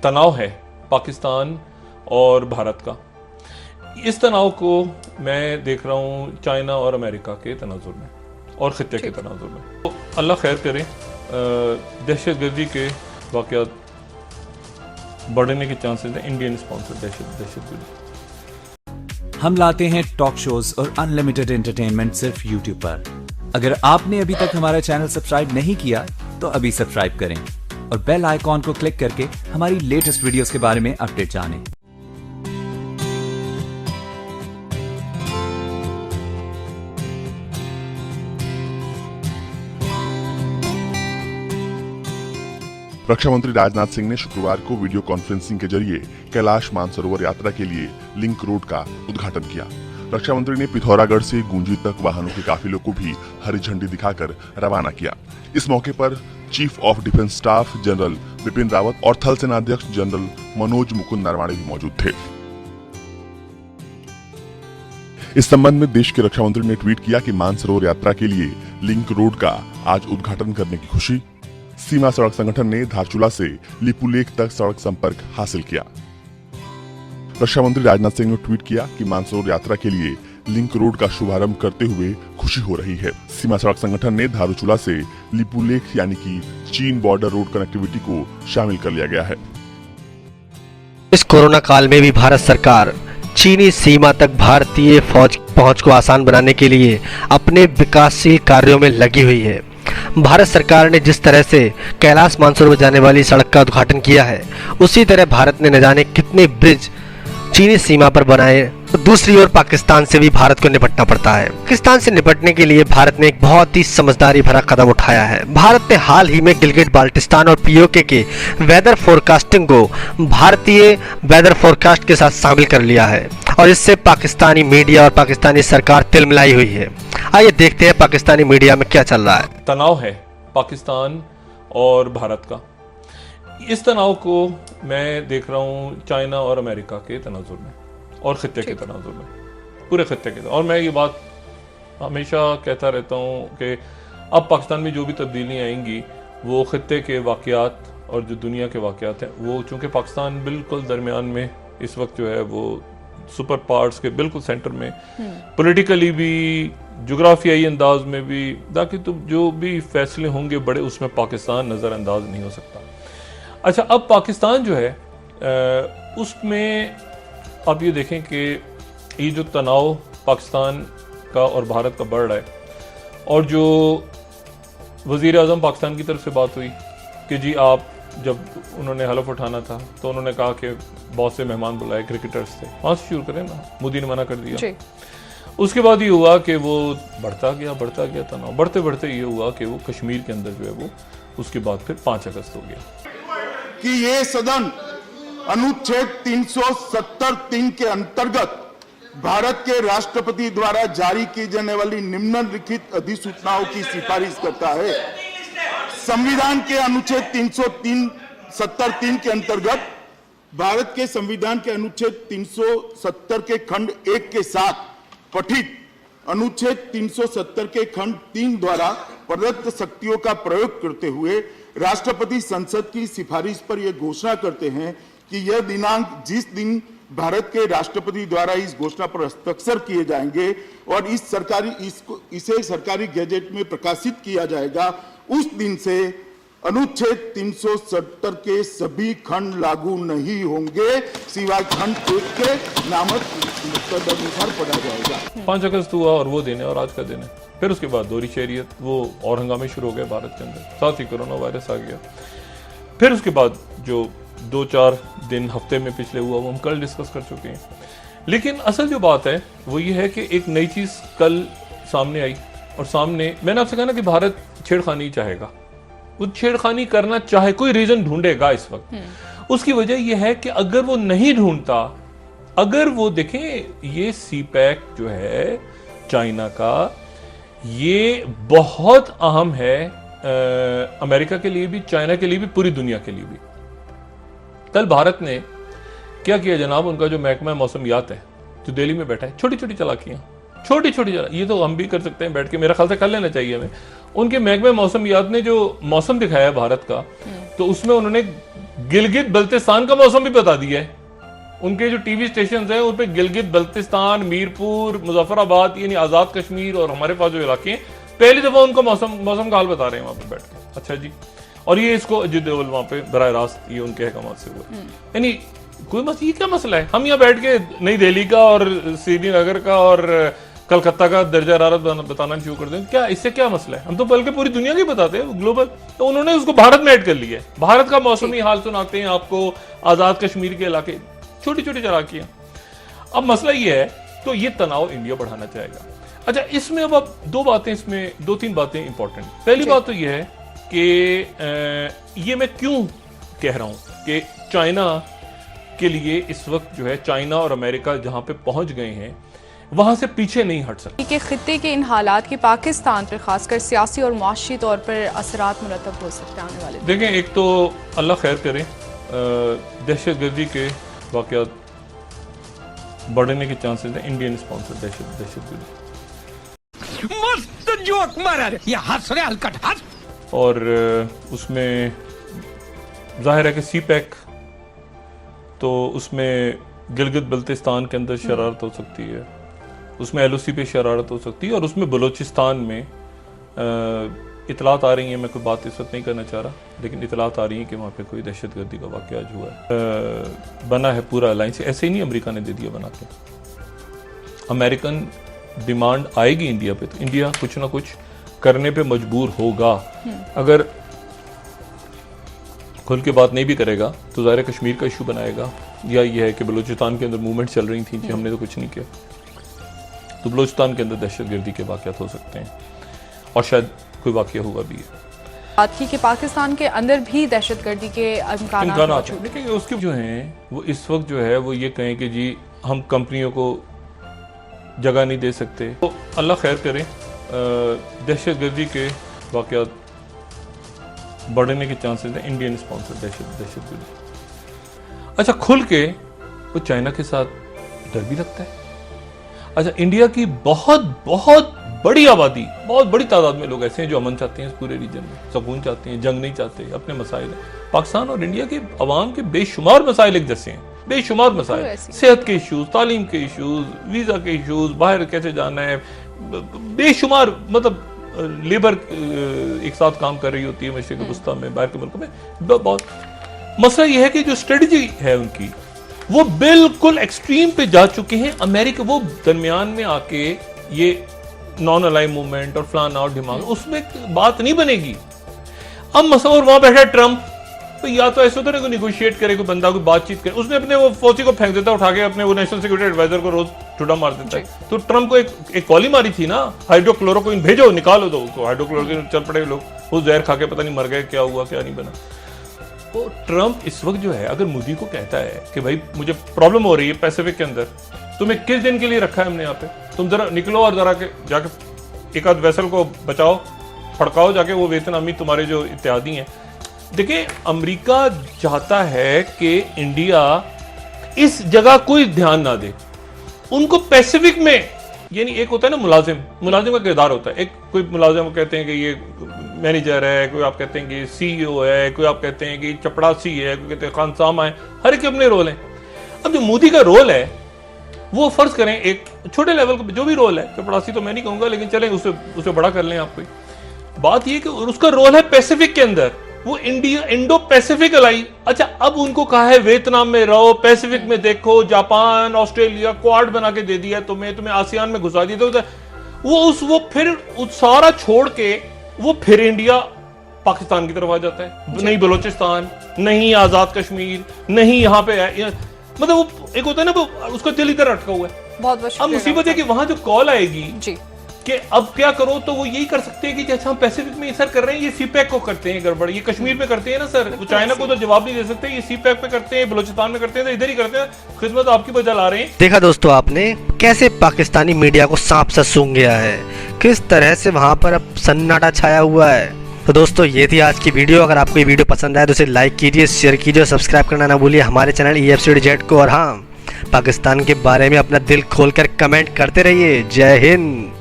तनाव है पाकिस्तान और भारत का, इस तनाव को मैं देख रहा हूँ चाइना और अमेरिका के तनाजुर में और खित्ते के तनाजुर में। तो अल्लाह खैर करे, दहशतगर्दी के वाक़यात बढ़ने के चांसेस हैं, इंडियन स्पॉन्सर दहशतगर्दी। हम लाते हैं टॉक शोज और अनलिमिटेड एंटरटेनमेंट सिर्फ यूट्यूब पर। अगर आपने अभी तक हमारा चैनल सब्सक्राइब नहीं किया तो अभी सब्सक्राइब करें और बेल आइकॉन को क्लिक करके हमारी लेटेस्ट वीडियोस के बारे में अपडेट जानें। रक्षा मंत्री राजनाथ सिंह ने शुक्रवार को वीडियो कॉन्फ्रेंसिंग के जरिए कैलाश मानसरोवर यात्रा के लिए लिंक रोड का उद्घाटन किया। रक्षा मंत्री ने पिथौरागढ़ से गूंजी तक वाहनों के काफिलों को भी हरी झंडी दिखाकर रवाना किया। इस मौके पर chief of defence staff general Bipin Rawat और थल सेनाध्यक्ष जनरल मनोज मुकुंद नरवाणे भी मौजूद थे। इस संबंध में देश के रक्षा मंत्री ने ट्वीट किया कि मानसरोवर यात्रा के लिए लिंक रोड का आज उद्घाटन करने की खुशी। सीमा सड़क संगठन ने धारचूला से लिपुलेख तक सड़क संपर्क हासिल किया। रक्षा मंत्री राजनाथ सिंह ने ट्वीट किया कि मानसरोवर यात्रा के लिए लिंक रोड का शुभारंभ करते हुए खुशी हो रही है। सीमा सड़क संगठन ने धारचूला से लिपुलेख यानी कि चीन बॉर्डर रोड कनेक्टिविटी को शामिल कर लिया गया है। इस कोरोना काल में भी भारत सरकार चीनी सीमा तक भारतीय फौज पहुंच को आसान बनाने के लिए अपने विकासशील कार्यों में लगी हुई है। भारत सरकार ने जिस तरह से कैलाश मानसरोवर जाने वाली सड़क का उद्घाटन किया है, उसी तरह भारत ने न जाने कितने ब्रिज चीनी सीमा पर बनाए। दूसरी ओर पाकिस्तान से भी भारत को निपटना पड़ता है। पाकिस्तान से निपटने के लिए भारत ने एक बहुत ही समझदारी भरा कदम उठाया है। भारत ने हाल ही में गिलगिट बाल्टिस्तान और पीओके के वेदर फोरकास्टिंग को भारतीय वेदर फोरकास्ट के साथ शामिल कर लिया है और इससे पाकिस्तानी मीडिया और पाकिस्तानी सरकार तिलमिलाई हुई है। आइए देखते हैं पाकिस्तानी मीडिया में क्या चल रहा है। तनाव है पाकिस्तान और भारत का, इस तनाव को मैं देख रहा हूँ चाइना और अमेरिका के तनाजुर में और खित्ते के तनाजुर में, पूरे खित्ते के। और मैं ये बात हमेशा कहता रहता हूँ कि अब पाकिस्तान में जो भी तब्दीलियाँ आएंगी वो खित्ते के वाक़यात और जो दुनिया के वाक़यात हैं, वो चूँकि पाकिस्तान बिल्कुल दरमियान में इस वक्त जो है वो सुपर पावर्स के बिल्कुल सेंटर में, पॉलिटिकली भी जोग्राफियाई अंदाज में भी, ताकि तो जो भी फैसले होंगे बड़े, उसमें पाकिस्तान नज़रअंदाज नहीं हो सकता। अच्छा, अब पाकिस्तान जो है उसमें अब ये देखें कि ये जो तनाव पाकिस्तान का और भारत का बढ़ रहा है, और जो वज़ीर आज़म पाकिस्तान की तरफ से बात हुई कि जी आप, जब उन्होंने हलफ उठाना था तो उन्होंने कहा कि बहुत से मेहमान बुलाए, क्रिकेटर्स थे, वहाँ से शुरू करें ना, मोदी ने मना कर दिया। उसके बाद ये हुआ कि वो बढ़ता गया तनाव, बढ़ते बढ़ते ये हुआ कि वो कश्मीर के अंदर जो है वो, उसके बाद फिर 5 अगस्त हो गया कि ये सदन अनुच्छेद 370(3) के अंतर्गत भारत के राष्ट्रपति द्वारा जारी की जाने वाली निम्नलिखित अधिसूचनाओं की सिफारिश करता है। संविधान के अनुच्छेद 370(3) के अंतर्गत भारत के संविधान के अनुच्छेद 370 के खंड 1 के साथ पठित अनुच्छेद 370 के खंड 3 द्वारा प्रदत्त शक्तियों का प्रयोग करते हुए राष्ट्रपति संसद की सिफारिश पर यह घोषणा करते हैं कि यह दिनांक जिस दिन भारत के राष्ट्रपति द्वारा इस घोषणा पर हस्ताक्षर किए जाएंगे और इसे सरकारी गैजेट में प्रकाशित किया जाएगा, उस दिन से अनुच्छेद 370 के सभी खंड लागू नहीं होंगे, सिवाय खंड 1 के नामक अनुसार पढ़ा जाएगा। 5 अगस्त हुआ और वो दिन है और आज का दिन है। फिर उसके बाद दोहरी शहरियत, वो और हंगामे शुरू हो गए भारत के अंदर, साथ ही कोरोना वायरस आ गया। फिर उसके बाद जो 2-4 दिन हफ्ते में पिछले हुआ वो हम कल डिस्कस कर चुके हैं। लेकिन असल जो बात है वो ये है कि एक नई चीज कल सामने आई, और सामने मैंने आपसे कहा ना कि भारत छेड़खानी चाहेगा, वो छेड़खानी करना चाहे, कोई रीजन ढूंढेगा इस वक्त। उसकी वजह यह है कि अगर वो नहीं ढूंढता, अगर वो देखें ये सीपैक जो है चाइना का, ये बहुत अहम है अमेरिका के लिए भी, चाइना के लिए भी, पूरी दुनिया के लिए भी। कल भारत ने क्या किया जनाब, उनका जो महकमा मौसमियात है जो दिल्ली में बैठा है, छोटी छोटी चालाकियां, छोटी छोटी, ये तो हम भी कर सकते हैं बैठ के, मेरा ख्याल से कर लेना चाहिए हमें। उनके महकमे मौसमियात ने जो मौसम दिखाया है भारत का, तो उसमें उन्होंने गिलगित बल्तिस्तान का मौसम भी बता दिया है। उनके जो टीवी स्टेशन हैं उन पे गिलगित बल्तिस्तान, मीरपुर, मुजफ्फराबाद यानी आजाद कश्मीर और हमारे पास जो इलाके हैं, पहली दफा उनका मौसम का हाल बता रहे हैं वहां पर बैठ के। अच्छा जी, और ये इसको अजीत डोभाल वहां पे बराह रास्त ये उनके अहकाम से हुआ। यानी कोई मसला, ये क्या मसला है? हम यहाँ बैठ के नई दिल्ली का और श्रीनगर का और कलकत्ता का दर्जा हरारत बताना शुरू कर दें, क्या इससे क्या मसला है? हम तो बल्कि पूरी दुनिया की बताते हैं, ग्लोबल। तो उन्होंने उसको भारत में ऐड कर लिया है। भारत का मौसमी हाल सुनाते हैं आपको, आजाद कश्मीर के इलाके, छोटी छोटी चालाकियां। अब मसला ये है, तो ये तनाव इंडिया बढ़ाना चाहेगा। अच्छा, इसमें अब दो तीन बातें इंपॉर्टेंट। पहली बात तो ये है कि ये मैं क्यों कह रहा हूं कि चाइना के लिए इस वक्त जो है, चाइना और अमेरिका जहां पे पहुंच गए हैं वहां से पीछे नहीं हट सकते। कि खित्ते के इन हालात की पाकिस्तान पर खासकर सियासी और मुआशी तौर पर असरात मुरतब हो सकते हैं आने वाले। देखें, एक तो अल्लाह खैर करे, दहशतगर्दी के वाकयात बढ़ने के चांसेस हैं। इंडियन स्पॉन्सर दहशतगर्दी मस्त जोक मारा रे, ये हंस रहे हलकट हंस। और उसमें जाहिर है कि सी पैक, तो उसमें गिलगित बल्तिस्तान के अंदर शरारत हो सकती है, उसमें LOC पे शरारत हो सकती है, और उसमें बलूचिस्तान में इतलात आ रही हैं। मैं कोई बात इस वक्त नहीं करना चाह रहा, लेकिन इतलात आ रही है कि वहाँ पे कोई दहशतगर्दी का वाक़या आज हुआ है। बना है पूरा अलायंस, ऐसे ही नहीं अमेरिका ने दे दिया बना के। अमेरिकन डिमांड आएगी इंडिया पे, तो इंडिया कुछ ना कुछ करने पे मजबूर होगा। अगर खुल के बात नहीं भी करेगा तो ज़ाहिर कश्मीर का इशू बनाएगा, या ये है कि बलूचिस्तान के अंदर मूवमेंट चल रही थी कि हमने तो कुछ नहीं किया, तो बलूचिस्तान के अंदर दहशतगर्दी के वाक़यात हो सकते हैं, और शायद कोई वाक़या हुआ भी है। बात की कि पाकिस्तान के अंदर भी दहशतगर्दी के इम्कानात मौजूद हैं। लेकिन उसके जो हैं वो इस वक्त जो है वो ये कहें कि जी हम कंपनियों को जगह नहीं दे सकते, तो अल्लाह खैर करे, दहशतगर्दी के वाक़यात बढ़ने के चांसेस हैं। इंडियन स्पॉन्सर दहशतगर्दी। अच्छा, खुल के वो चाइना के साथ डर भी लगता है। अच्छा, इंडिया की बहुत बहुत बड़ी आबादी, बहुत बड़ी तादाद में लोग ऐसे हैं जो अमन चाहते हैं इस पूरे रीजन में, सुकून चाहते हैं, जंग नहीं चाहते, अपने मसाइल हैं। पाकिस्तान और इंडिया के अवाम के बेशुमार मसाइल एक जैसे हैं, बेशुमार मसाइल, सेहत के इश्यूज, तालीम के इश्यूज, वीजा के इश्यूज, बाहर कैसे जाना है, बेशुमार, मतलब लेबर एक साथ काम कर रही होती है मशरिक़ वस्ता में, बाहर के मुल्कों में। बहुत मसला यह है कि जो स्ट्रेटजी है उनकी, वो बिल्कुल एक्सट्रीम पे जा चुके हैं। अमेरिका वो दरमियान में आके ये नॉन अलाइन मूवमेंट और फलाना और डिमांड, उसमें बात नहीं बनेगी। अब मसला, और वहां बैठा ट्रम्प, तो या तो ऐसे होता है कोई निगोशिएट करे, कोई बंदा कोई बातचीत करे, उसने अपने वो फौजी को फेंक देता, उठा के अपने वो नेशनल सिक्योरिटी एडवाइजर को रोज ठुडा मार देता है। तो ट्रम्प को एक कॉल ही मारी थी ना, हाइड्रोक्लोरोक्विन भेजो, निकालो दो उसको। हाइड्रोक्लोरोक्विन चल पड़े लोग, वो जहर खा के पता नहीं मर गए, क्या हुआ क्या नहीं बना। तो ट्रम्प इस वक्त जो है, अगर मोदी को कहता है कि भाई मुझे प्रॉब्लम हो रही है पैसिफिक के अंदर, तुम्हें किस दिन के लिए रखा है हमने यहाँ पे, तुम जरा निकलो और जरा के जाके एक आध वेसल को बचाओ, फड़काओ जाके वो वियतनामी तुम्हारे जो इत्यादी हैं। देखिए, अमेरिका चाहता है कि इंडिया इस जगह कोई ध्यान ना दे। उनको पैसिफिक में, यानी एक होता है ना मुलाजिम का किरदार होता है। एक कोई मुलाजिम को कहते हैं कि ये मैनेजर है, कोई आप कहते हैं कि CEO है, कोई आप कहते हैं कि चपड़ासी है, कोई कहते हैं खानसामा है, हर एक के अपने रोल हैं। अब जो मोदी का रोल है, वो फर्ज करें एक छोटे लेवल का जो भी रोल है, चपड़ासी तो मैं नहीं कहूंगा, लेकिन चलें उसे बड़ा कर लें आप। कोई बात ये कि उसका रोल है पैसिफिक के अंदर, वो इंडो पैसिफिक अलाई। अच्छा, अब उनको कहा है वियतनाम में रहो, पैसिफिक में देखो, जापान, ऑस्ट्रेलिया क्वाड बना के दे दिया तुम्हें आसियान में घुसा दिया। तो वो फिर सारा छोड़ के वो फिर इंडिया पाकिस्तान की तरफ आ जाता है। नहीं बलोचिस्तान, नहीं आजाद कश्मीर, नहीं यहाँ पे है, मतलब वो एक होता है ना, वो उसका दिल इधर अटका हुआ है। बहुत अब मुसीबत है कि वहां जो कॉल आएगी जी कि अब क्या करो, तो वो यही कर सकते हैं कि जैसा हम पैसिफिक में सर कर रहे हैं, ये सीपैक को करते हैं गड़बड़, ये कश्मीर में करते हैं ना सर, वो चाइना को तो जवाब नहीं दे सकते, ये सीपैक पे करते हैं, बलूचिस्तान में करते हैं, तो इधर ही करते हैं, खिदमत आपकी बजा ला रहे हैं। देखा दोस्तों आपने कैसे पाकिस्तानी मीडिया को सांप सा सूंघ गया है, किस तरह से वहां पर अब सन्नाटा छाया हुआ है। तो दोस्तों ये थी आज की वीडियो। अगर आपको ये वीडियो पसंद आए तो इसे लाइक कीजिए, शेयर कीजिए और सब्सक्राइब करना ना भूलिए हमारे चैनल EFCZ को। और हाँ, पाकिस्तान के बारे में अपना दिल खोलकर कमेंट करते रहिए। जय हिंद।